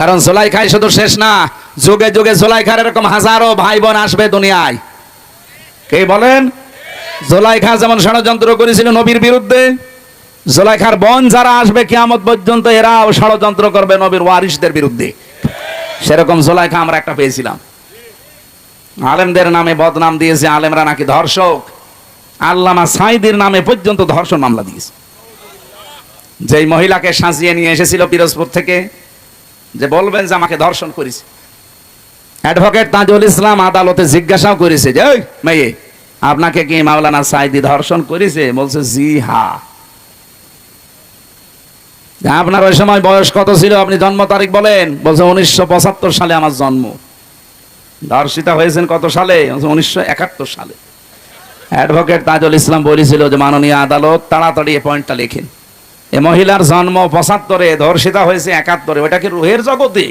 কারণ জুলাইখাই শুধু শেষ না, যুগে যুগে জুলাইখার এরকম হাজারো ভাই বোন আসবে দুনিয়ায়। কে বলেন? জুলাইখা যেমন ষড়যন্ত্র করেছিল নবীর বিরুদ্ধে, জুলাইখার বোন যারা আসবে কিয়ামত পর্যন্ত এরাও ষড়যন্ত্র করবে নবীর ওয়ারিসদের বিরুদ্ধে। সেরকম জুলাইখা আমরা একটা পেয়েছিলাম। আলেমদের নামে বদনাম দিয়েছে, আলেমরা নাকি ধর্ষক। আল্লামা সাঈদীর নামে পর্যন্ত ধর্ষণ মামলা দিয়েছে। যেই মহিলাকে সাজিয়ে নিয়ে এসেছিল পিরোজপুর থেকে, যে বলবেন যে আমাকে ধর্ষণ করেছে, অ্যাডভোকেট তাজুল ইসলাম আদালতে জিজ্ঞাসাও করেছে যে ওই মেয়ে, আপনাকে কি মাওলানা সাঈদী ধর্ষণ করেছে? বলছে জি হ্যাঁ। আপনার ওই সময় বয়স কত ছিল, আপনি জন্ম তারিখ বলেন? বলছে 1975 সালে আমার জন্ম। ধর্ষিতা হয়েছেন কত সালে? 1971 সালে। অ্যাডভোকেট তাজুল ইসলাম বলেছিল যে মাননীয় আদালত তাড়াতাড়ি এই পয়েন্টটা লেখেন, এ মহিলার জন্ম 75-এ, ধর্ষিতা হয়েছে 71-এ, ওটা কি রুহের জগতে?